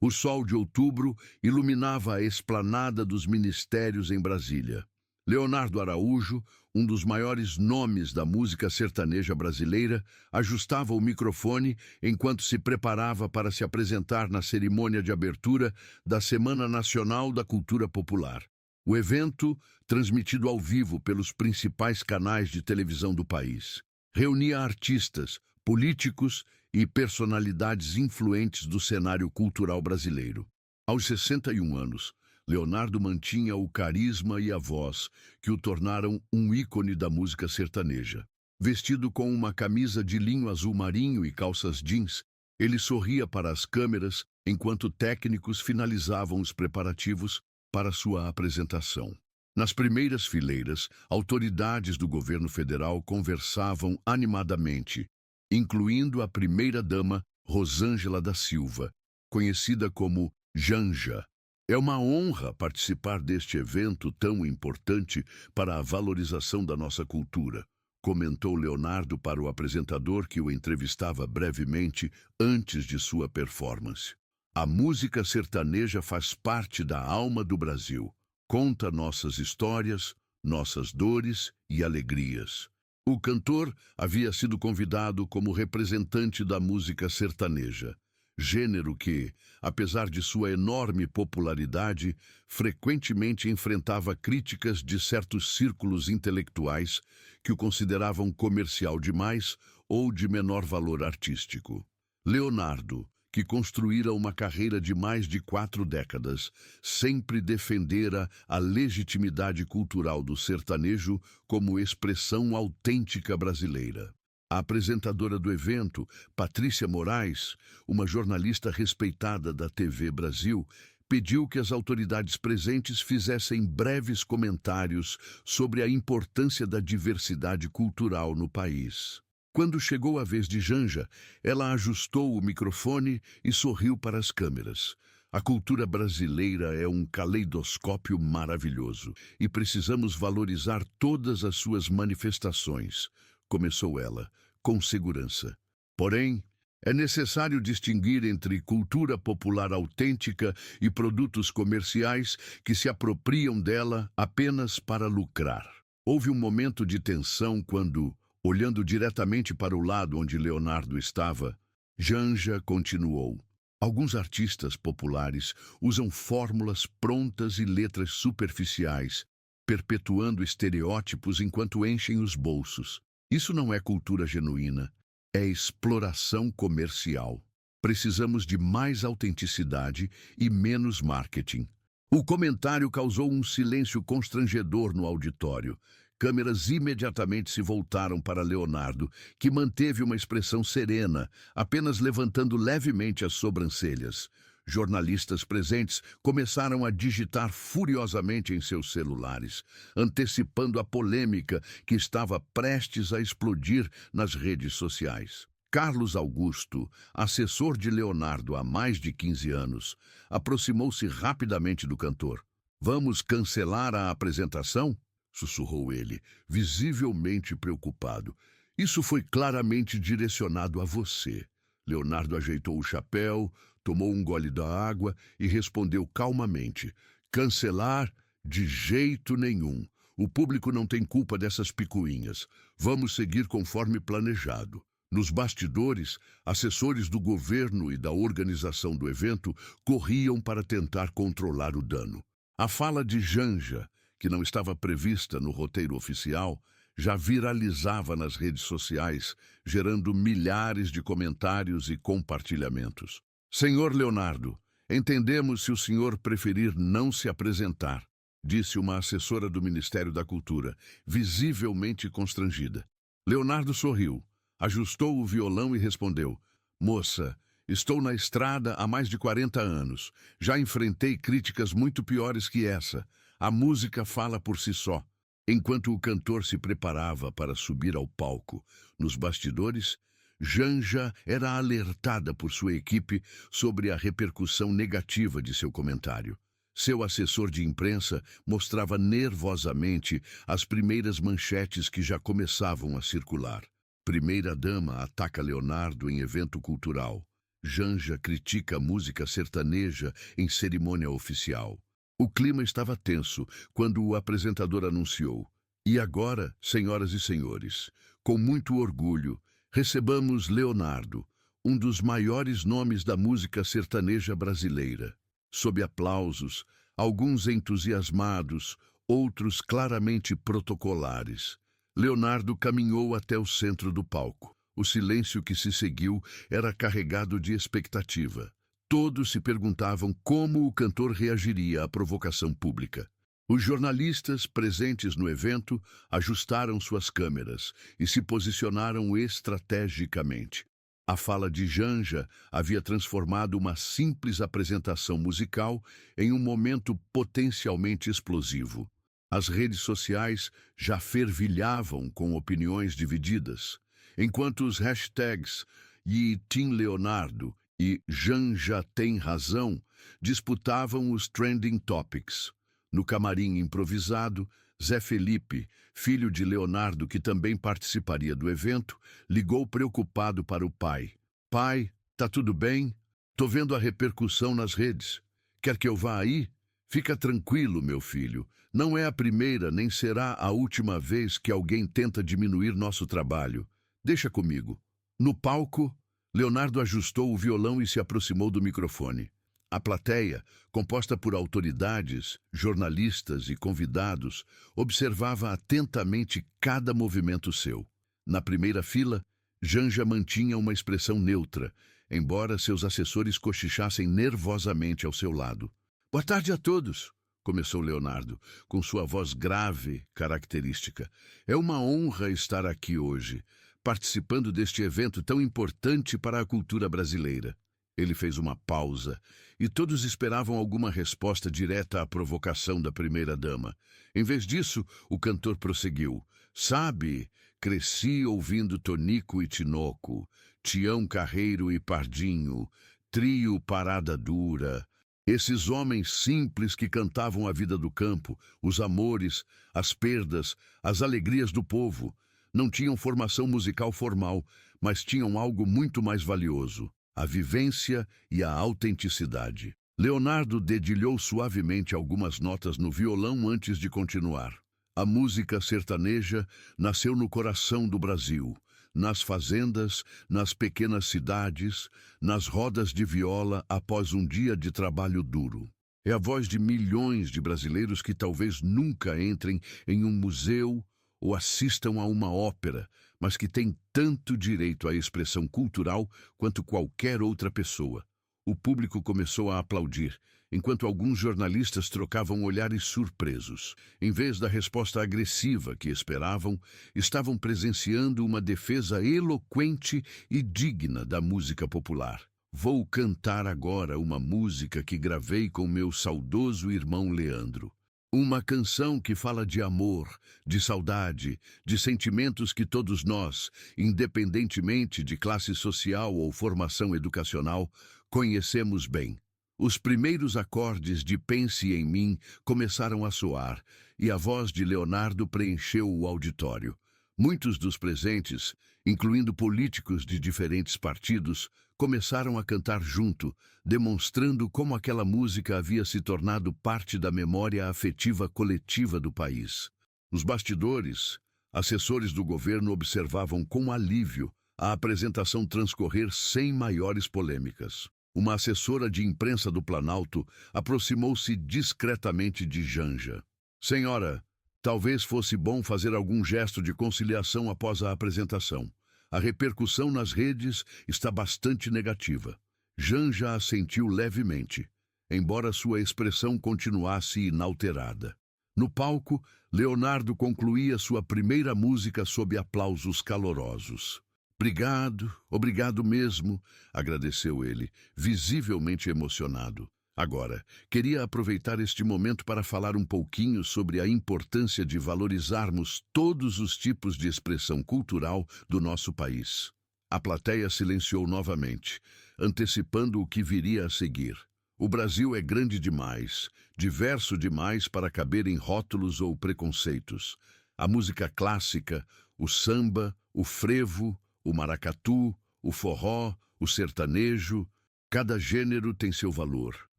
O sol de outubro iluminava a esplanada dos ministérios em Brasília. Leonardo Araújo, um dos maiores nomes da música sertaneja brasileira, ajustava o microfone enquanto se preparava para se apresentar na cerimônia de abertura da Semana Nacional da Cultura Popular. O evento, transmitido ao vivo pelos principais canais de televisão do país, reunia artistas, políticos e personalidades influentes do cenário cultural brasileiro. Aos 61 anos, Leonardo mantinha o carisma e a voz que o tornaram um ícone da música sertaneja. Vestido com uma camisa de linho azul marinho e calças jeans, ele sorria para as câmeras enquanto técnicos finalizavam os preparativos para sua apresentação. Nas primeiras fileiras, autoridades do governo federal conversavam animadamente, incluindo a primeira-dama Rosângela da Silva, conhecida como Janja. É uma honra participar deste evento tão importante para a valorização da nossa cultura, comentou Leonardo para o apresentador que o entrevistava brevemente antes de sua performance. A música sertaneja faz parte da alma do Brasil. Conta nossas histórias, nossas dores e alegrias. O cantor havia sido convidado como representante da música sertaneja, gênero que, apesar de sua enorme popularidade, frequentemente enfrentava críticas de certos círculos intelectuais que o consideravam comercial demais ou de menor valor artístico. Leonardo, que construíra uma carreira de mais de 4 décadas, sempre defendera a legitimidade cultural do sertanejo como expressão autêntica brasileira. A apresentadora do evento, Patrícia Moraes, uma jornalista respeitada da TV Brasil, pediu que as autoridades presentes fizessem breves comentários sobre a importância da diversidade cultural no país. Quando chegou a vez de Janja, ela ajustou o microfone e sorriu para as câmeras. A cultura brasileira é um caleidoscópio maravilhoso e precisamos valorizar todas as suas manifestações, começou ela, com segurança. Porém, é necessário distinguir entre cultura popular autêntica e produtos comerciais que se apropriam dela apenas para lucrar. Houve um momento de tensão quando, olhando diretamente para o lado onde Leonardo estava, Janja continuou. Alguns artistas populares usam fórmulas prontas e letras superficiais, perpetuando estereótipos enquanto enchem os bolsos. Isso não é cultura genuína, é exploração comercial. Precisamos de mais autenticidade e menos marketing. O comentário causou um silêncio constrangedor no auditório. Câmeras imediatamente se voltaram para Leonardo, que manteve uma expressão serena, apenas levantando levemente as sobrancelhas. Jornalistas presentes começaram a digitar furiosamente em seus celulares, antecipando a polêmica que estava prestes a explodir nas redes sociais. Carlos Augusto, assessor de Leonardo há mais de 15 anos, aproximou-se rapidamente do cantor. "Vamos cancelar a apresentação?" sussurrou ele, visivelmente preocupado. "Isso foi claramente direcionado a você." Leonardo ajeitou o chapéu, tomou um gole da água e respondeu calmamente: "Cancelar? De jeito nenhum. O público não tem culpa dessas picuinhas. Vamos seguir conforme planejado." Nos bastidores, assessores do governo e da organização do evento corriam para tentar controlar o dano. A fala de Janja, que não estava prevista no roteiro oficial, já viralizava nas redes sociais, gerando milhares de comentários e compartilhamentos. "Senhor Leonardo, entendemos se o senhor preferir não se apresentar", disse uma assessora do Ministério da Cultura, visivelmente constrangida. Leonardo sorriu, ajustou o violão e respondeu: "Moça, estou na estrada há mais de 40 anos. Já enfrentei críticas muito piores que essa. A música fala por si só." Enquanto o cantor se preparava para subir ao palco, nos bastidores, Janja era alertada por sua equipe sobre a repercussão negativa de seu comentário. Seu assessor de imprensa mostrava nervosamente as primeiras manchetes que já começavam a circular. "Primeira-dama ataca Leonardo em evento cultural." Janja critica a música sertaneja em cerimônia oficial. O clima estava tenso quando o apresentador anunciou: "E agora, senhoras e senhores, com muito orgulho, recebamos Leonardo, um dos maiores nomes da música sertaneja brasileira." Sob aplausos, alguns entusiasmados, outros claramente protocolares, Leonardo caminhou até o centro do palco. O silêncio que se seguiu era carregado de expectativa. Todos se perguntavam como o cantor reagiria à provocação pública. Os jornalistas presentes no evento ajustaram suas câmeras e se posicionaram estrategicamente. A fala de Janja havia transformado uma simples apresentação musical em um momento potencialmente explosivo. As redes sociais já fervilhavam com opiniões divididas, enquanto os hashtags e Team Leonardo e Janja tem razão disputavam os trending topics. No camarim improvisado, Zé Felipe, filho de Leonardo, que também participaria do evento, ligou preocupado para o pai. "Pai, tá tudo bem? Tô vendo a repercussão nas redes. Quer que eu vá aí? Fica tranquilo, meu filho. Não é a primeira nem será a última vez que alguém tenta diminuir nosso trabalho. Deixa comigo." No palco, Leonardo ajustou o violão e se aproximou do microfone. A plateia, composta por autoridades, jornalistas e convidados, observava atentamente cada movimento seu. Na primeira fila, Janja mantinha uma expressão neutra, embora seus assessores cochichassem nervosamente ao seu lado. "Boa tarde a todos", começou Leonardo, com sua voz grave, característica. "É uma honra estar aqui hoje, participando deste evento tão importante para a cultura brasileira." Ele fez uma pausa, e todos esperavam alguma resposta direta à provocação da primeira-dama. Em vez disso, o cantor prosseguiu: "Sabe, cresci ouvindo Tonico e Tinoco, Tião Carreiro e Pardinho, Trio Parada Dura. Esses homens simples que cantavam a vida do campo, os amores, as perdas, as alegrias do povo. Não tinham formação musical formal, mas tinham algo muito mais valioso: a vivência e a autenticidade." Leonardo dedilhou suavemente algumas notas no violão antes de continuar. A música sertaneja nasceu no coração do Brasil, nas fazendas, nas pequenas cidades, nas rodas de viola após um dia de trabalho duro. É a voz de milhões de brasileiros que talvez nunca entrem em um museu ou assistam a uma ópera, mas que têm tanto direito à expressão cultural quanto qualquer outra pessoa. O público começou a aplaudir, enquanto alguns jornalistas trocavam olhares surpresos. Em vez da resposta agressiva que esperavam, estavam presenciando uma defesa eloquente e digna da música popular. "Vou cantar agora uma música que gravei com meu saudoso irmão Leandro. Uma canção que fala de amor, de saudade, de sentimentos que todos nós, independentemente de classe social ou formação educacional, conhecemos bem." Os primeiros acordes de Pense em Mim começaram a soar, e a voz de Leonardo preencheu o auditório. Muitos dos presentes, incluindo políticos de diferentes partidos, começaram a cantar junto, demonstrando como aquela música havia se tornado parte da memória afetiva coletiva do país. Nos bastidores, assessores do governo observavam com alívio a apresentação transcorrer sem maiores polêmicas. Uma assessora de imprensa do Planalto aproximou-se discretamente de Janja. "Senhora, talvez fosse bom fazer algum gesto de conciliação após a apresentação. A repercussão nas redes está bastante negativa." Janja assentiu levemente, embora sua expressão continuasse inalterada. No palco, Leonardo concluía sua primeira música sob aplausos calorosos. "Obrigado, obrigado mesmo", agradeceu ele, visivelmente emocionado. Agora, queria aproveitar este momento para falar um pouquinho sobre a importância de valorizarmos todos os tipos de expressão cultural do nosso país. A plateia silenciou novamente, antecipando o que viria a seguir. O Brasil é grande demais, diverso demais para caber em rótulos ou preconceitos. A música clássica, o samba, o frevo, o maracatu, o forró, o sertanejo, Cada gênero tem seu valor,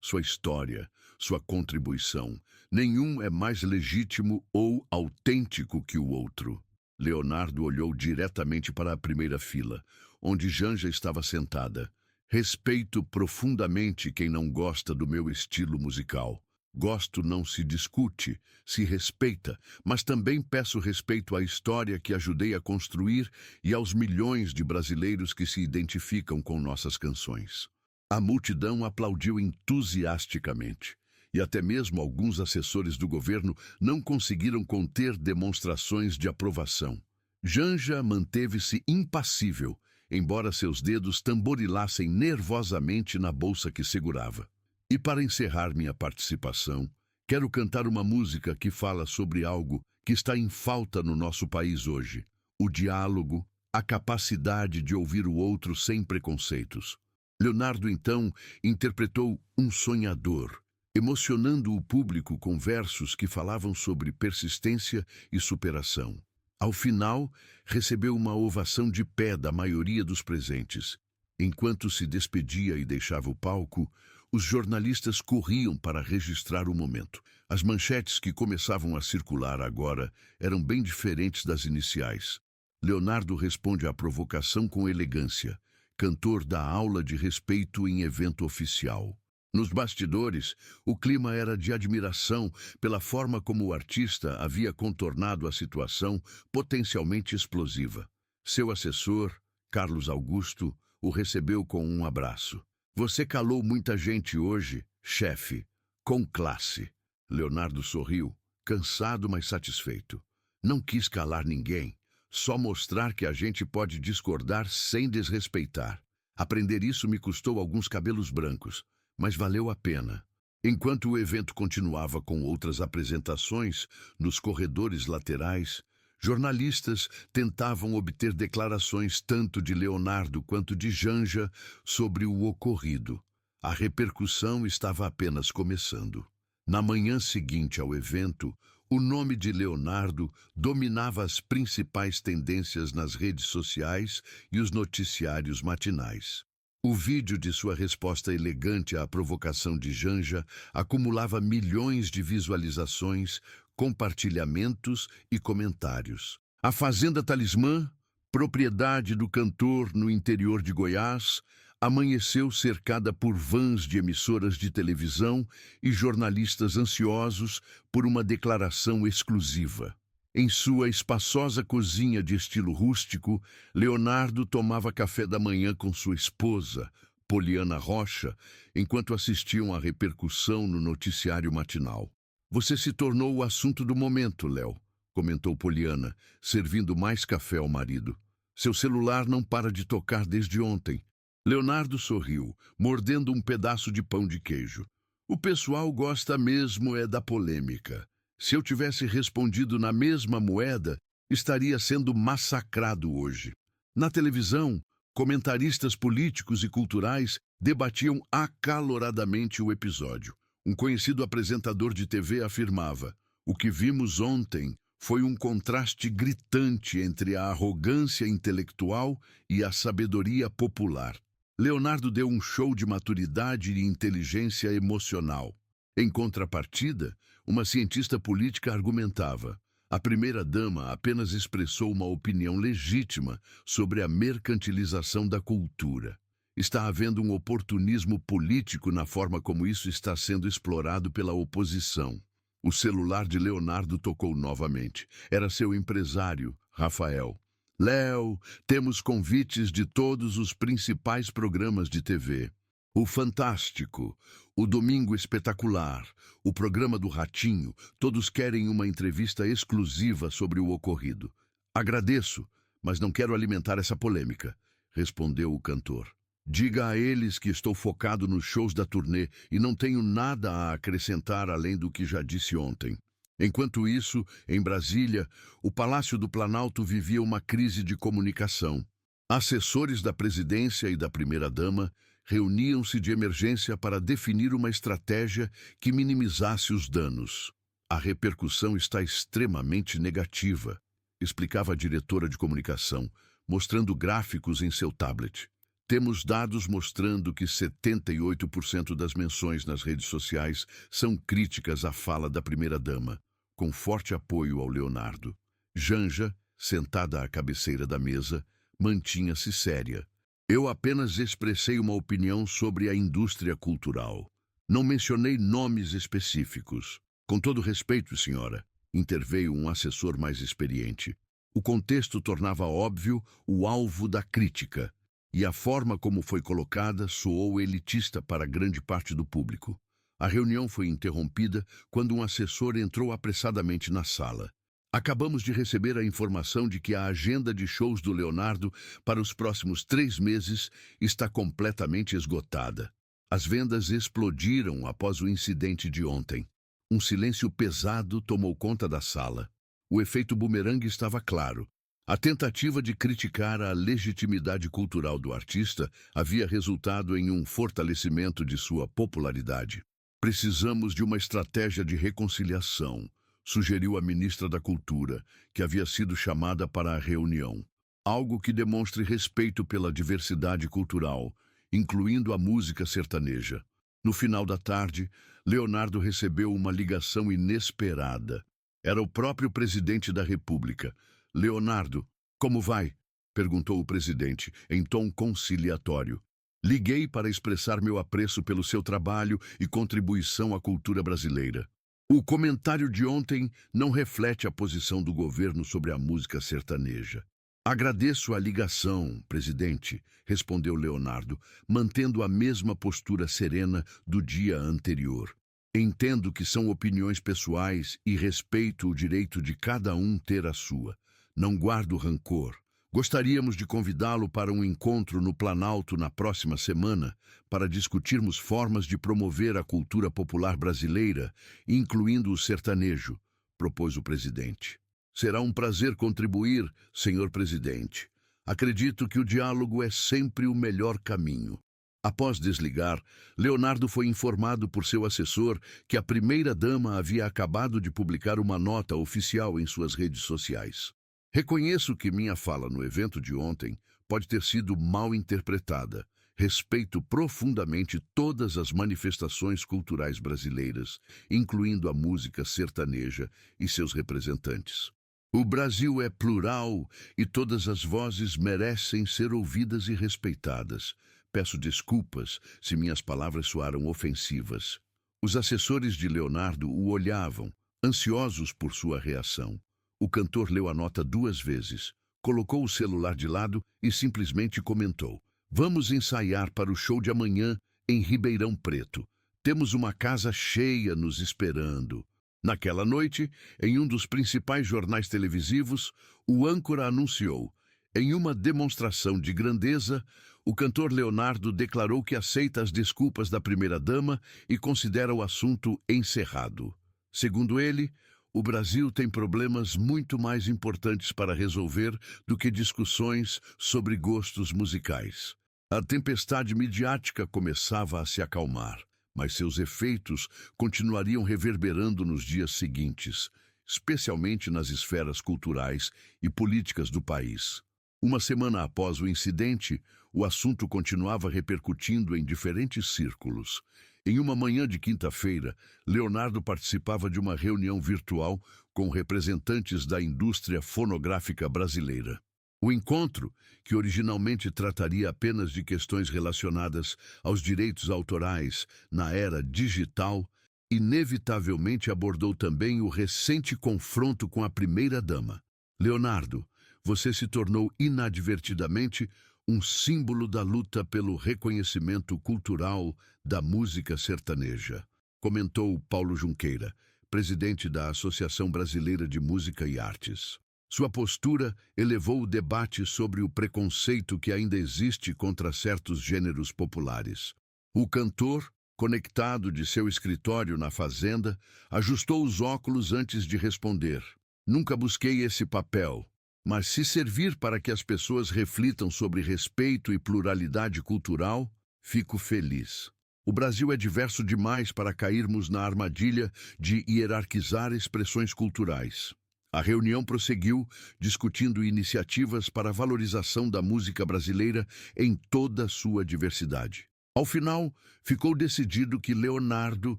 sua história, sua contribuição. Nenhum é mais legítimo ou autêntico que o outro. Leonardo olhou diretamente para a primeira fila, onde Janja estava sentada. Respeito profundamente quem não gosta do meu estilo musical. Gosto não se discute, se respeita, mas também peço respeito à história que ajudei a construir e aos milhões de brasileiros que se identificam com nossas canções. A multidão aplaudiu entusiasticamente, e até mesmo alguns assessores do governo não conseguiram conter demonstrações de aprovação. Janja manteve-se impassível, embora seus dedos tamborilassem nervosamente na bolsa que segurava. E para encerrar minha participação, quero cantar uma música que fala sobre algo que está em falta no nosso país hoje: o diálogo, a capacidade de ouvir o outro sem preconceitos. Leonardo, então, interpretou Um Sonhador, emocionando o público com versos que falavam sobre persistência e superação. Ao final, recebeu uma ovação de pé da maioria dos presentes. Enquanto se despedia e deixava o palco, os jornalistas corriam para registrar o momento. As manchetes que começavam a circular agora eram bem diferentes das iniciais. Leonardo responde à provocação com elegância. Cantor dá aula de respeito em evento oficial. Nos bastidores, o clima era de admiração pela forma como o artista havia contornado a situação potencialmente explosiva. Seu assessor, Carlos Augusto, o recebeu com um abraço. Você calou muita gente hoje, chefe, com classe. Leonardo sorriu, cansado, mas satisfeito. Não quis calar ninguém, só mostrar que a gente pode discordar sem desrespeitar. Aprender isso me custou alguns cabelos brancos, mas valeu a pena. Enquanto o evento continuava com outras apresentações, nos corredores laterais, jornalistas tentavam obter declarações tanto de Leonardo quanto de Janja sobre o ocorrido. A repercussão estava apenas começando. Na manhã seguinte ao evento, o nome de Leonardo dominava as principais tendências nas redes sociais e os noticiários matinais. O vídeo de sua resposta elegante à provocação de Janja acumulava milhões de visualizações, compartilhamentos e comentários. A Fazenda Talismã, propriedade do cantor no interior de Goiás, amanheceu cercada por vans de emissoras de televisão e jornalistas ansiosos por uma declaração exclusiva. Em sua espaçosa cozinha de estilo rústico, Leonardo tomava café da manhã com sua esposa, Poliana Rocha, enquanto assistiam à repercussão no noticiário matinal. Você se tornou o assunto do momento, Léo, comentou Poliana, servindo mais café ao marido. Seu celular não para de tocar desde ontem. Leonardo sorriu, mordendo um pedaço de pão de queijo. O pessoal gosta mesmo da polêmica. Se eu tivesse respondido na mesma moeda, estaria sendo massacrado hoje. Na televisão, comentaristas políticos e culturais debatiam acaloradamente o episódio. Um conhecido apresentador de TV afirmava: "O que vimos ontem foi um contraste gritante entre a arrogância intelectual e a sabedoria popular." Leonardo deu um show de maturidade e inteligência emocional. Em contrapartida, uma cientista política argumentava: a primeira-dama apenas expressou uma opinião legítima sobre a mercantilização da cultura. Está havendo um oportunismo político na forma como isso está sendo explorado pela oposição. O celular de Leonardo tocou novamente. Era seu empresário, Rafael. Léo, temos convites de todos os principais programas de TV. O Fantástico, o Domingo Espetacular, o programa do Ratinho, todos querem uma entrevista exclusiva sobre o ocorrido. Agradeço, mas não quero alimentar essa polêmica, respondeu o cantor. Diga a eles que estou focado nos shows da turnê e não tenho nada a acrescentar além do que já disse ontem. Enquanto isso, em Brasília, o Palácio do Planalto vivia uma crise de comunicação. Assessores da presidência e da primeira-dama reuniam-se de emergência para definir uma estratégia que minimizasse os danos. A repercussão está extremamente negativa, explicava a diretora de comunicação, mostrando gráficos em seu tablet. Temos dados mostrando que 78% das menções nas redes sociais são críticas à fala da primeira-dama, com forte apoio ao Leonardo. Janja, sentada à cabeceira da mesa, mantinha-se séria. Eu apenas expressei uma opinião sobre a indústria cultural. Não mencionei nomes específicos. Com todo respeito, senhora, interveio um assessor mais experiente. O contexto tornava óbvio o alvo da crítica, e a forma como foi colocada soou elitista para grande parte do público. A reunião foi interrompida quando um assessor entrou apressadamente na sala. Acabamos de receber a informação de que a agenda de shows do Leonardo para os próximos 3 meses está completamente esgotada. As vendas explodiram após o incidente de ontem. Um silêncio pesado tomou conta da sala. O efeito bumerangue estava claro. A tentativa de criticar a legitimidade cultural do artista havia resultado em um fortalecimento de sua popularidade. Precisamos de uma estratégia de reconciliação, sugeriu a ministra da Cultura, que havia sido chamada para a reunião. Algo que demonstre respeito pela diversidade cultural, incluindo a música sertaneja. No final da tarde, Leonardo recebeu uma ligação inesperada. Era o próprio presidente da República. Leonardo, como vai? Perguntou o presidente, em tom conciliatório. Liguei para expressar meu apreço pelo seu trabalho e contribuição à cultura brasileira. O comentário de ontem não reflete a posição do governo sobre a música sertaneja. Agradeço a ligação, presidente, respondeu Leonardo, mantendo a mesma postura serena do dia anterior. Entendo que são opiniões pessoais e respeito o direito de cada um ter a sua. Não guardo rancor. Gostaríamos de convidá-lo para um encontro no Planalto na próxima semana para discutirmos formas de promover a cultura popular brasileira, incluindo o sertanejo, propôs o presidente. Será um prazer contribuir, senhor presidente. Acredito que o diálogo é sempre o melhor caminho. Após desligar, Leonardo foi informado por seu assessor que a primeira-dama havia acabado de publicar uma nota oficial em suas redes sociais. Reconheço que minha fala no evento de ontem pode ter sido mal interpretada. Respeito profundamente todas as manifestações culturais brasileiras, incluindo a música sertaneja e seus representantes. O Brasil é plural e todas as vozes merecem ser ouvidas e respeitadas. Peço desculpas se minhas palavras soaram ofensivas. Os assessores de Leonardo o olhavam, ansiosos por sua reação. O cantor leu a nota 2 vezes, colocou o celular de lado e simplesmente comentou: "Vamos ensaiar para o show de amanhã em Ribeirão Preto. Temos uma casa cheia nos esperando." Naquela noite, em um dos principais jornais televisivos, o âncora anunciou: em uma demonstração de grandeza, o cantor Leonardo declarou que aceita as desculpas da primeira-dama e considera o assunto encerrado. Segundo ele, o Brasil tem problemas muito mais importantes para resolver do que discussões sobre gostos musicais. A tempestade midiática começava a se acalmar, mas seus efeitos continuariam reverberando nos dias seguintes, especialmente nas esferas culturais e políticas do país. Uma semana após o incidente, o assunto continuava repercutindo em diferentes círculos. Em uma manhã de quinta-feira, Leonardo participava de uma reunião virtual com representantes da indústria fonográfica brasileira. O encontro, que originalmente trataria apenas de questões relacionadas aos direitos autorais na era digital, inevitavelmente abordou também o recente confronto com a primeira-dama. Leonardo, você se tornou inadvertidamente um símbolo da luta pelo reconhecimento cultural da música sertaneja, comentou Paulo Junqueira, presidente da Associação Brasileira de Música e Artes. Sua postura elevou o debate sobre o preconceito que ainda existe contra certos gêneros populares. O cantor, conectado de seu escritório na fazenda, ajustou os óculos antes de responder. Nunca busquei esse papel, mas se servir para que as pessoas reflitam sobre respeito e pluralidade cultural, fico feliz. O Brasil é diverso demais para cairmos na armadilha de hierarquizar expressões culturais. A reunião prosseguiu, discutindo iniciativas para a valorização da música brasileira em toda a sua diversidade. Ao final, ficou decidido que Leonardo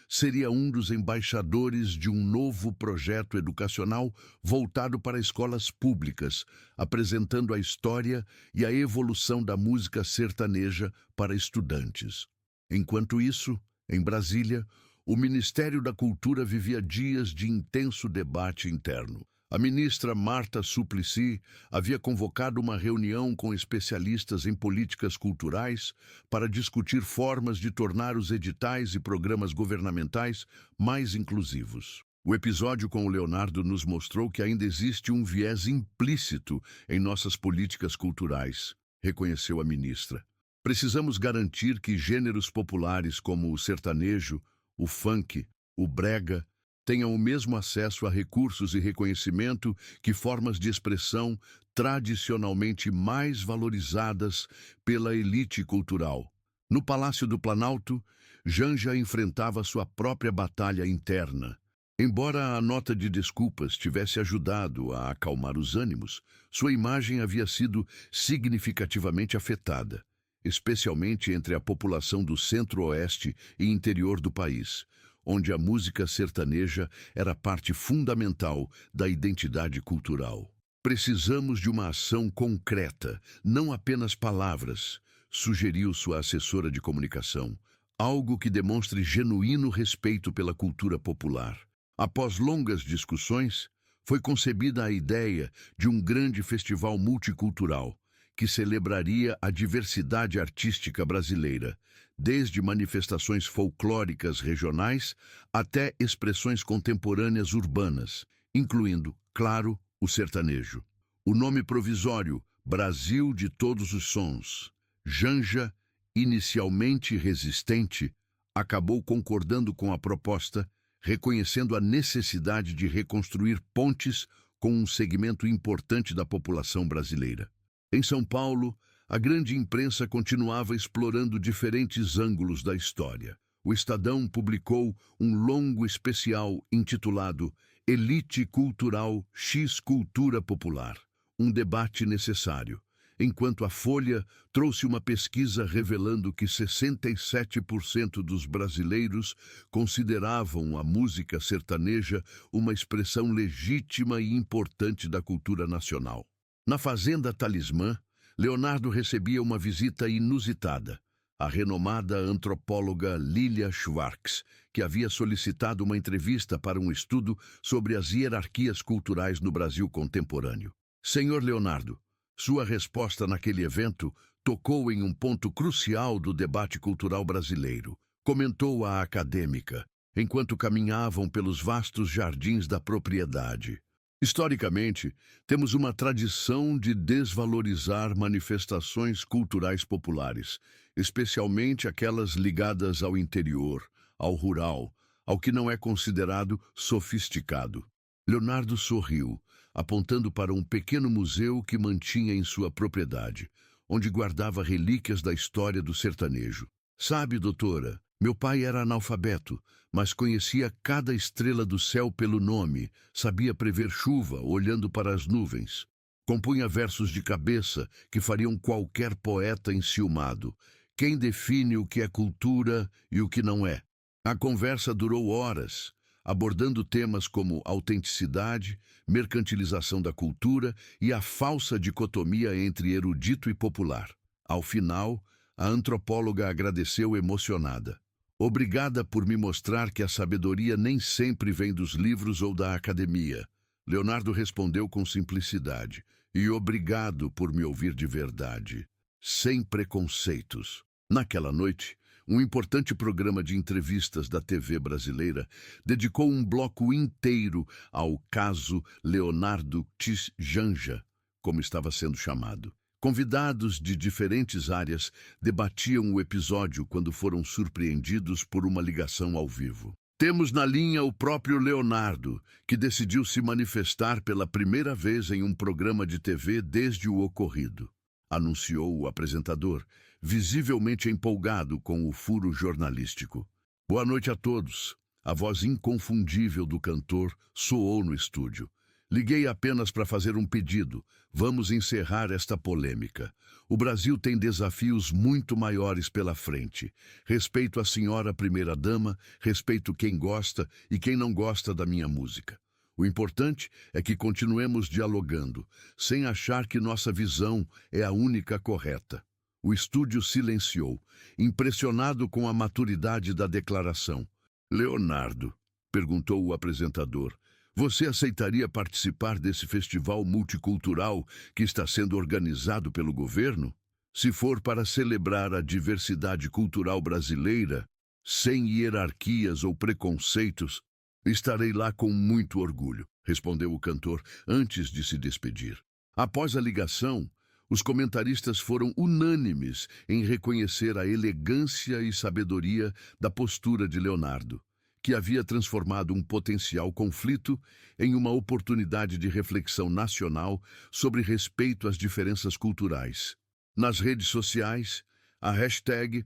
seria um dos embaixadores de um novo projeto educacional voltado para escolas públicas, apresentando a história e a evolução da música sertaneja para estudantes. Enquanto isso, em Brasília, o Ministério da Cultura vivia dias de intenso debate interno. A ministra Marta Suplicy havia convocado uma reunião com especialistas em políticas culturais para discutir formas de tornar os editais e programas governamentais mais inclusivos. O episódio com o Leonardo nos mostrou que ainda existe um viés implícito em nossas políticas culturais, reconheceu a ministra. Precisamos garantir que gêneros populares como o sertanejo, o funk, o brega, tenham o mesmo acesso a recursos e reconhecimento que formas de expressão tradicionalmente mais valorizadas pela elite cultural. No Palácio do Planalto, Janja enfrentava sua própria batalha interna. Embora a nota de desculpas tivesse ajudado a acalmar os ânimos, sua imagem havia sido significativamente afetada, especialmente entre a população do centro-oeste e interior do país, onde a música sertaneja era parte fundamental da identidade cultural. Precisamos de uma ação concreta, não apenas palavras, sugeriu sua assessora de comunicação, algo que demonstre genuíno respeito pela cultura popular. Após longas discussões, foi concebida a ideia de um grande festival multicultural, que celebraria a diversidade artística brasileira, desde manifestações folclóricas regionais até expressões contemporâneas urbanas, incluindo, claro, o sertanejo. O nome provisório, Brasil de Todos os Sons, Janja, inicialmente resistente, acabou concordando com a proposta, reconhecendo a necessidade de reconstruir pontes com um segmento importante da população brasileira. Em São Paulo, a grande imprensa continuava explorando diferentes ângulos da história. O Estadão publicou um longo especial intitulado Elite Cultural x Cultura Popular, um debate necessário, enquanto a Folha trouxe uma pesquisa revelando que 67% dos brasileiros consideravam a música sertaneja uma expressão legítima e importante da cultura nacional. Na Fazenda Talismã, Leonardo recebia uma visita inusitada. A renomada antropóloga Lilia Schwartz, que havia solicitado uma entrevista para um estudo sobre as hierarquias culturais no Brasil contemporâneo. Senhor Leonardo, sua resposta naquele evento tocou em um ponto crucial do debate cultural brasileiro, comentou a acadêmica, enquanto caminhavam pelos vastos jardins da propriedade. Historicamente, temos uma tradição de desvalorizar manifestações culturais populares, especialmente aquelas ligadas ao interior, ao rural, ao que não é considerado sofisticado. Leonardo sorriu, apontando para um pequeno museu que mantinha em sua propriedade, onde guardava relíquias da história do sertanejo. Sabe, doutora, meu pai era analfabeto, mas conhecia cada estrela do céu pelo nome, sabia prever chuva olhando para as nuvens. Compunha versos de cabeça que fariam qualquer poeta enciumado. Quem define o que é cultura e o que não é? A conversa durou horas, abordando temas como autenticidade, mercantilização da cultura e a falsa dicotomia entre erudito e popular. Ao final, a antropóloga agradeceu emocionada. Obrigada por me mostrar que a sabedoria nem sempre vem dos livros ou da academia. Leonardo respondeu com simplicidade. E obrigado por me ouvir de verdade, sem preconceitos. Naquela noite, um importante programa de entrevistas da TV brasileira dedicou um bloco inteiro ao caso Leonardo X Janja, como estava sendo chamado. Convidados de diferentes áreas debatiam o episódio quando foram surpreendidos por uma ligação ao vivo. Temos na linha o próprio Leonardo, que decidiu se manifestar pela primeira vez em um programa de TV desde o ocorrido, anunciou o apresentador, visivelmente empolgado com o furo jornalístico. Boa noite a todos. A voz inconfundível do cantor soou no estúdio. Liguei apenas para fazer um pedido. Vamos encerrar esta polêmica. O Brasil tem desafios muito maiores pela frente. Respeito a senhora primeira-dama, respeito quem gosta e quem não gosta da minha música. O importante é que continuemos dialogando, sem achar que nossa visão é a única correta. O estúdio silenciou, impressionado com a maturidade da declaração. Leonardo, perguntou o apresentador, você aceitaria participar desse festival multicultural que está sendo organizado pelo governo? Se for para celebrar a diversidade cultural brasileira, sem hierarquias ou preconceitos, estarei lá com muito orgulho, respondeu o cantor antes de se despedir. Após a ligação, os comentaristas foram unânimes em reconhecer a elegância e sabedoria da postura de Leonardo, que havia transformado um potencial conflito em uma oportunidade de reflexão nacional sobre respeito às diferenças culturais. Nas redes sociais, a hashtag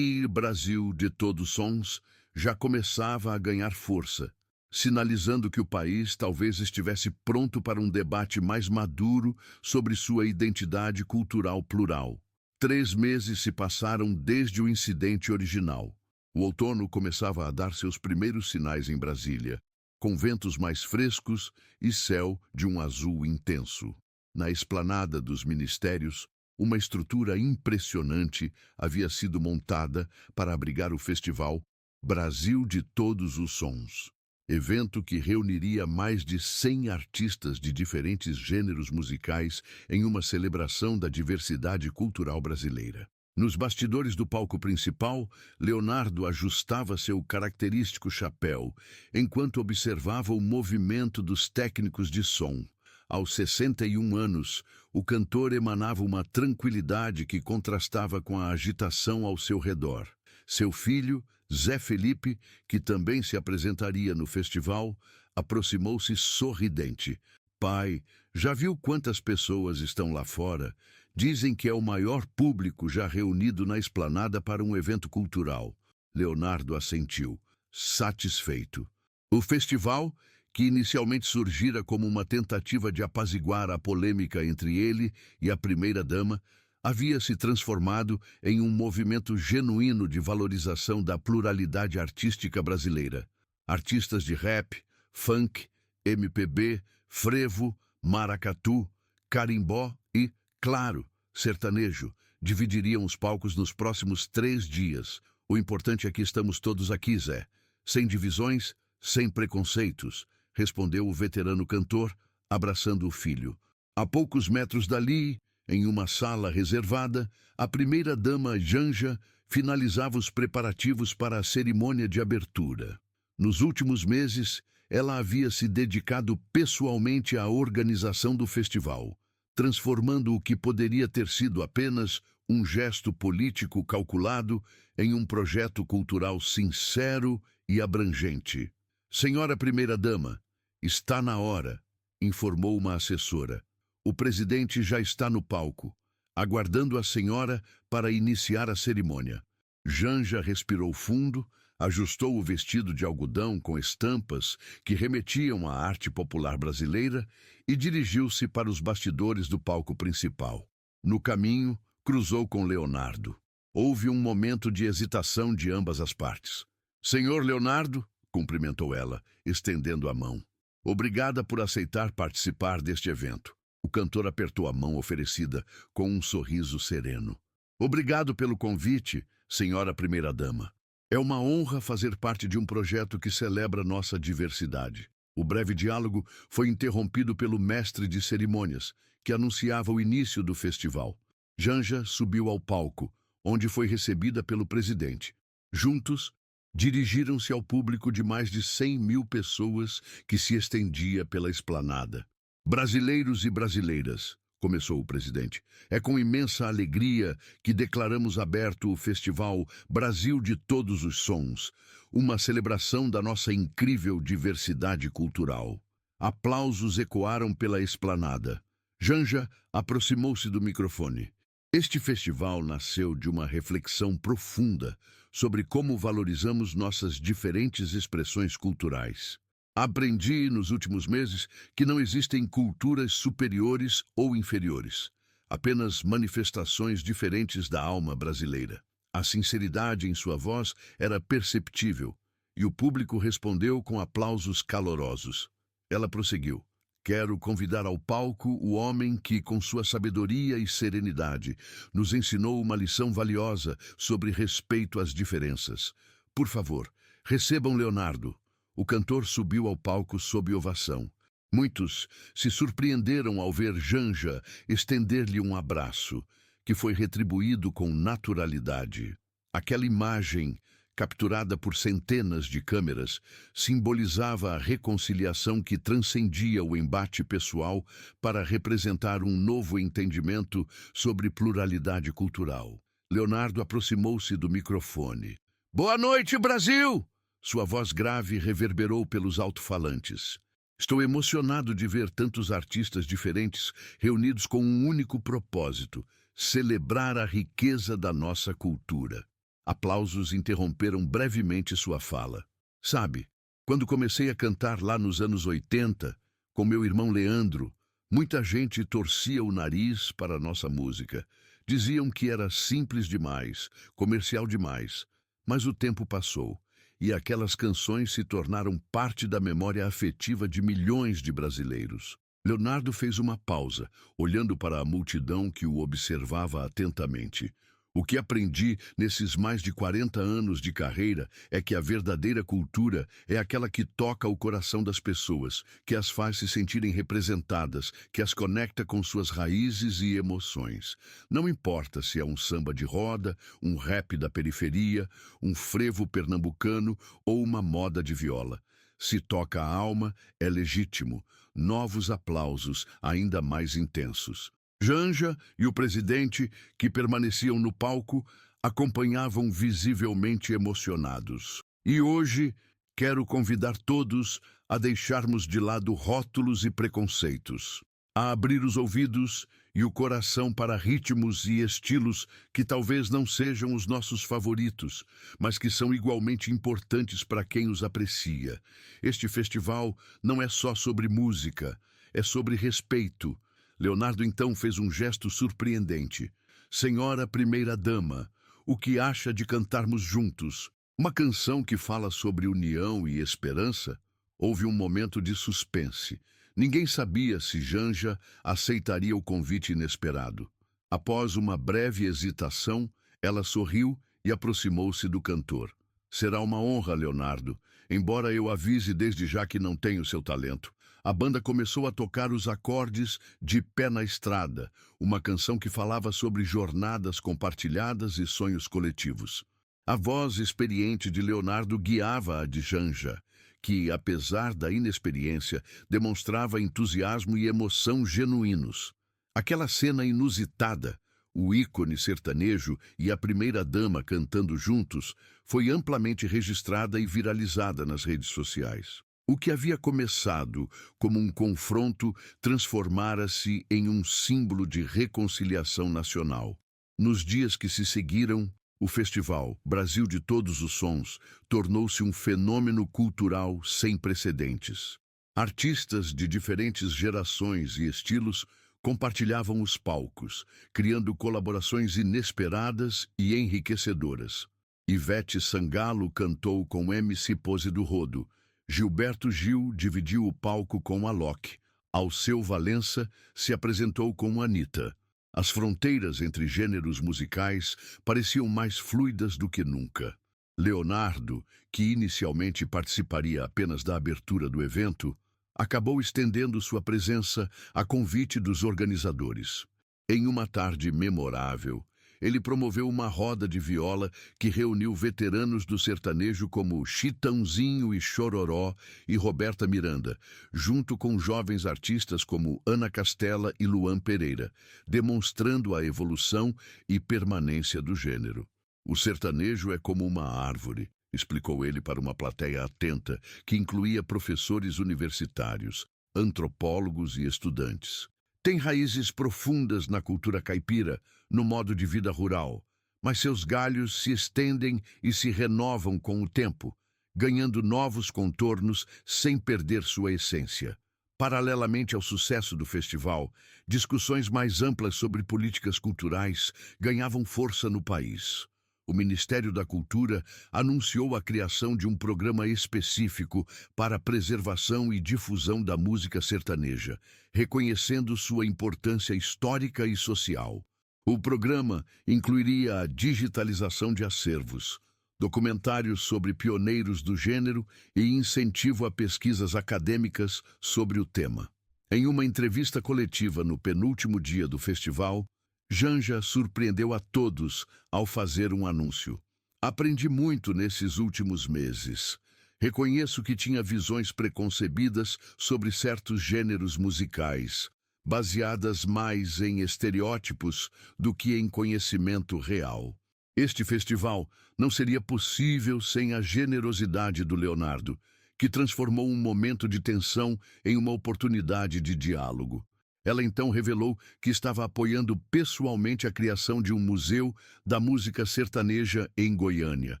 #Brasil de Todos Sons já começava a ganhar força, sinalizando que o país talvez estivesse pronto para um debate mais maduro sobre sua identidade cultural plural. 3 meses se passaram desde o incidente original. O outono começava a dar seus primeiros sinais em Brasília, com ventos mais frescos e céu de um azul intenso. Na esplanada dos ministérios, uma estrutura impressionante havia sido montada para abrigar o festival Brasil de Todos os Sons, evento que reuniria mais de 100 artistas de diferentes gêneros musicais em uma celebração da diversidade cultural brasileira. Nos bastidores do palco principal, Leonardo ajustava seu característico chapéu, enquanto observava o movimento dos técnicos de som. Aos 61 anos, o cantor emanava uma tranquilidade que contrastava com a agitação ao seu redor. Seu filho, Zé Felipe, que também se apresentaria no festival, aproximou-se sorridente. Pai, já viu quantas pessoas estão lá fora? Dizem que é o maior público já reunido na esplanada para um evento cultural. Leonardo assentiu, satisfeito. O festival, que inicialmente surgira como uma tentativa de apaziguar a polêmica entre ele e a primeira-dama, havia se transformado em um movimento genuíno de valorização da pluralidade artística brasileira. Artistas de rap, funk, MPB, frevo, maracatu, carimbó e, claro, sertanejo, dividiriam os palcos nos próximos 3 dias. O importante é que estamos todos aqui, Zé. Sem divisões, sem preconceitos, respondeu o veterano cantor, abraçando o filho. A poucos metros dali, em uma sala reservada, a primeira-dama Janja finalizava os preparativos para a cerimônia de abertura. Nos últimos meses, ela havia se dedicado pessoalmente à organização do festival, transformando o que poderia ter sido apenas um gesto político calculado em um projeto cultural sincero e abrangente. Senhora primeira-dama, está na hora, informou uma assessora. O presidente já está no palco, aguardando a senhora para iniciar a cerimônia. Janja respirou fundo, ajustou o vestido de algodão com estampas que remetiam à arte popular brasileira e dirigiu-se para os bastidores do palco principal. No caminho, cruzou com Leonardo. Houve um momento de hesitação de ambas as partes. Senhor Leonardo, cumprimentou ela, estendendo a mão. Obrigada por aceitar participar deste evento. O cantor apertou a mão oferecida com um sorriso sereno. Obrigado pelo convite, senhora primeira-dama. É uma honra fazer parte de um projeto que celebra nossa diversidade. O breve diálogo foi interrompido pelo mestre de cerimônias, que anunciava o início do festival. Janja subiu ao palco, onde foi recebida pelo presidente. Juntos, dirigiram-se ao público de mais de 100.000 pessoas que se estendia pela esplanada. Brasileiros e brasileiras, começou o presidente, é com imensa alegria que declaramos aberto o festival Brasil de Todos os Sons, uma celebração da nossa incrível diversidade cultural. Aplausos ecoaram pela esplanada. Janja aproximou-se do microfone. Este festival nasceu de uma reflexão profunda sobre como valorizamos nossas diferentes expressões culturais. Aprendi nos últimos meses que não existem culturas superiores ou inferiores, apenas manifestações diferentes da alma brasileira. A sinceridade em sua voz era perceptível, e o público respondeu com aplausos calorosos. Ela prosseguiu. Quero convidar ao palco o homem que, com sua sabedoria e serenidade, nos ensinou uma lição valiosa sobre respeito às diferenças. Por favor, recebam Leonardo. O cantor subiu ao palco sob ovação. Muitos se surpreenderam ao ver Janja estender-lhe um abraço, que foi retribuído com naturalidade. Aquela imagem, capturada por centenas de câmeras, simbolizava a reconciliação que transcendia o embate pessoal para representar um novo entendimento sobre pluralidade cultural. Leonardo aproximou-se do microfone. Boa noite, Brasil! Sua voz grave reverberou pelos alto-falantes. Estou emocionado de ver tantos artistas diferentes reunidos com um único propósito: celebrar a riqueza da nossa cultura. Aplausos interromperam brevemente sua fala. Sabe, quando comecei a cantar lá nos anos 80, com meu irmão Leandro, muita gente torcia o nariz para a nossa música. Diziam que era simples demais, comercial demais. Mas o tempo passou, e aquelas canções se tornaram parte da memória afetiva de milhões de brasileiros. Leonardo fez uma pausa, olhando para a multidão que o observava atentamente. O que aprendi nesses mais de 40 anos de carreira é que a verdadeira cultura é aquela que toca o coração das pessoas, que as faz se sentirem representadas, que as conecta com suas raízes e emoções. Não importa se é um samba de roda, um rap da periferia, um frevo pernambucano ou uma moda de viola. Se toca a alma, é legítimo. Novos aplausos, ainda mais intensos. Janja e o presidente, que permaneciam no palco, acompanhavam visivelmente emocionados. E hoje quero convidar todos a deixarmos de lado rótulos e preconceitos, a abrir os ouvidos e o coração para ritmos e estilos que talvez não sejam os nossos favoritos, mas que são igualmente importantes para quem os aprecia. Este festival não é só sobre música, é sobre respeito. Leonardo então fez um gesto surpreendente. Senhora Primeira-Dama, o que acha de cantarmos juntos? Uma canção que fala sobre união e esperança? Houve um momento de suspense. Ninguém sabia se Janja aceitaria o convite inesperado. Após uma breve hesitação, ela sorriu e aproximou-se do cantor. Será uma honra, Leonardo, embora eu avise desde já que não tenho seu talento. A banda começou a tocar os acordes de Pé na Estrada, uma canção que falava sobre jornadas compartilhadas e sonhos coletivos. A voz experiente de Leonardo guiava a de Janja, que, apesar da inexperiência, demonstrava entusiasmo e emoção genuínos. Aquela cena inusitada, o ícone sertanejo e a primeira-dama cantando juntos, foi amplamente registrada e viralizada nas redes sociais. O que havia começado como um confronto transformara-se em um símbolo de reconciliação nacional. Nos dias que se seguiram, o festival Brasil de Todos os Sons tornou-se um fenômeno cultural sem precedentes. Artistas de diferentes gerações e estilos compartilhavam os palcos, criando colaborações inesperadas e enriquecedoras. Ivete Sangalo cantou com MC Pose do Rodo. Gilberto Gil dividiu o palco com Alok. Alceu Valença se apresentou com Anitta. As fronteiras entre gêneros musicais pareciam mais fluidas do que nunca. Leonardo, que inicialmente participaria apenas da abertura do evento, acabou estendendo sua presença a convite dos organizadores. Em uma tarde memorável, ele promoveu uma roda de viola que reuniu veteranos do sertanejo como Chitãozinho e Chororó e Roberta Miranda, junto com jovens artistas como Ana Castela e Luan Pereira, demonstrando a evolução e permanência do gênero. O sertanejo é como uma árvore, explicou ele para uma plateia atenta, que incluía professores universitários, antropólogos e estudantes. Tem raízes profundas na cultura caipira, no modo de vida rural, mas seus galhos se estendem e se renovam com o tempo, ganhando novos contornos sem perder sua essência. Paralelamente ao sucesso do festival, discussões mais amplas sobre políticas culturais ganhavam força no país. O Ministério da Cultura anunciou a criação de um programa específico para a preservação e difusão da música sertaneja, reconhecendo sua importância histórica e social. O programa incluiria a digitalização de acervos, documentários sobre pioneiros do gênero e incentivo a pesquisas acadêmicas sobre o tema. Em uma entrevista coletiva no penúltimo dia do festival, Janja surpreendeu a todos ao fazer um anúncio. Aprendi muito nesses últimos meses. Reconheço que tinha visões preconcebidas sobre certos gêneros musicais, baseadas mais em estereótipos do que em conhecimento real. Este festival não seria possível sem a generosidade do Leonardo, que transformou um momento de tensão em uma oportunidade de diálogo. Ela então revelou que estava apoiando pessoalmente a criação de um museu da música sertaneja em Goiânia,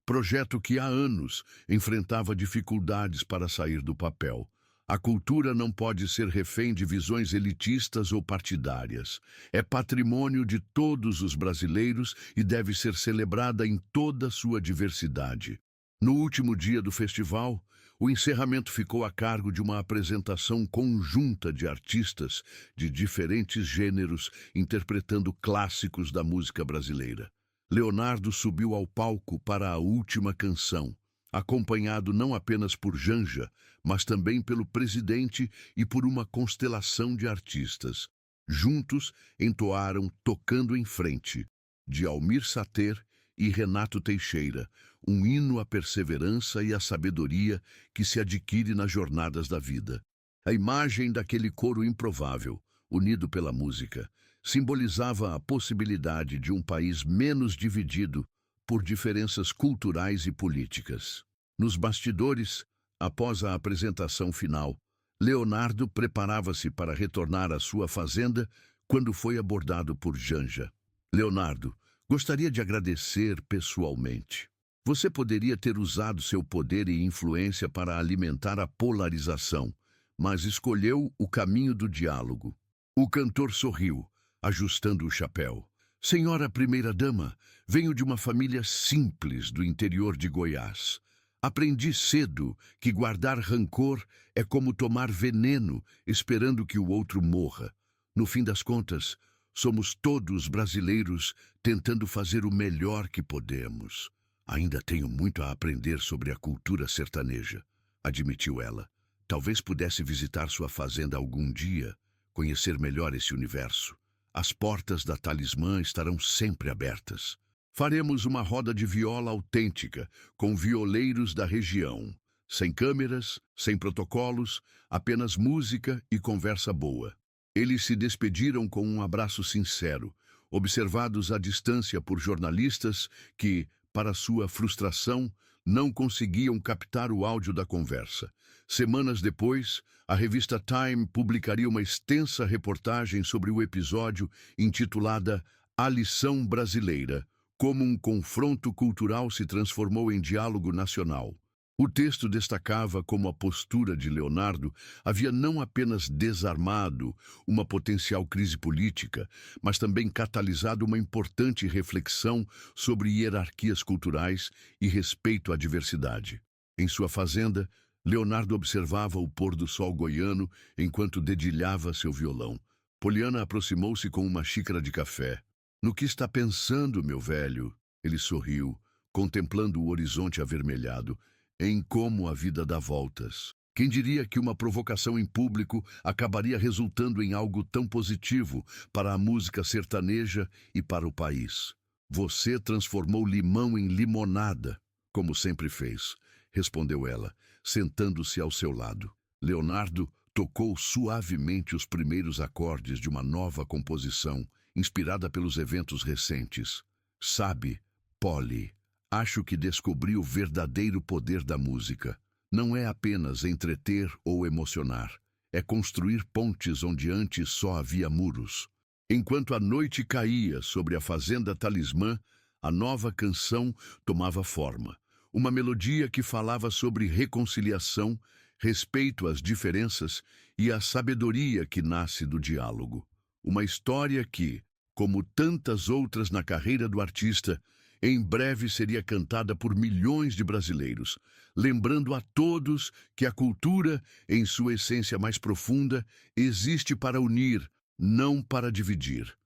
projeto que há anos enfrentava dificuldades para sair do papel. A cultura não pode ser refém de visões elitistas ou partidárias. É patrimônio de todos os brasileiros e deve ser celebrada em toda sua diversidade. No último dia do festival, o encerramento ficou a cargo de uma apresentação conjunta de artistas de diferentes gêneros interpretando clássicos da música brasileira. Leonardo subiu ao palco para a última canção, acompanhado não apenas por Janja, mas também pelo presidente e por uma constelação de artistas. Juntos entoaram Tocando em Frente, de Almir Sater e Renato Teixeira, um hino à perseverança e à sabedoria que se adquire nas jornadas da vida. A imagem daquele coro improvável, unido pela música, simbolizava a possibilidade de um país menos dividido por diferenças culturais e políticas. Nos bastidores, após a apresentação final, Leonardo preparava-se para retornar à sua fazenda quando foi abordado por Janja. Leonardo, gostaria de agradecer pessoalmente. Você poderia ter usado seu poder e influência para alimentar a polarização, mas escolheu o caminho do diálogo. O cantor sorriu, ajustando o chapéu. Senhora primeira-dama, venho de uma família simples do interior de Goiás. Aprendi cedo que guardar rancor é como tomar veneno esperando que o outro morra. No fim das contas, somos todos brasileiros tentando fazer o melhor que podemos. Ainda tenho muito a aprender sobre a cultura sertaneja, admitiu ela. Talvez pudesse visitar sua fazenda algum dia, conhecer melhor esse universo. As portas da Talismã estarão sempre abertas. Faremos uma roda de viola autêntica, com violeiros da região. Sem câmeras, sem protocolos, apenas música e conversa boa. Eles se despediram com um abraço sincero, observados à distância por jornalistas que, para sua frustração, não conseguiam captar o áudio da conversa. Semanas depois, a revista Time publicaria uma extensa reportagem sobre o episódio intitulada A Lição Brasileira, como um confronto cultural se transformou em diálogo nacional. O texto destacava como a postura de Leonardo havia não apenas desarmado uma potencial crise política, mas também catalisado uma importante reflexão sobre hierarquias culturais e respeito à diversidade. Em sua fazenda, Leonardo observava o pôr do sol goiano enquanto dedilhava seu violão. Poliana aproximou-se com uma xícara de café. "No que está pensando, meu velho?" Ele sorriu, contemplando o horizonte avermelhado. "Em como a vida dá voltas. Quem diria que uma provocação em público acabaria resultando em algo tão positivo para a música sertaneja e para o país? Você transformou limão em limonada, como sempre fez", respondeu ela, sentando-se ao seu lado. Leonardo tocou suavemente os primeiros acordes de uma nova composição, inspirada pelos eventos recentes. "Sabe, Polly, acho que descobri o verdadeiro poder da música. Não é apenas entreter ou emocionar. É construir pontes onde antes só havia muros." Enquanto a noite caía sobre a fazenda Talismã, a nova canção tomava forma. uma melodia que falava sobre reconciliação, respeito às diferenças e a sabedoria que nasce do diálogo. Uma história que, como tantas outras na carreira do artista, em breve seria cantada por milhões de brasileiros, lembrando a todos que a cultura, em sua essência mais profunda, existe para unir, não para dividir.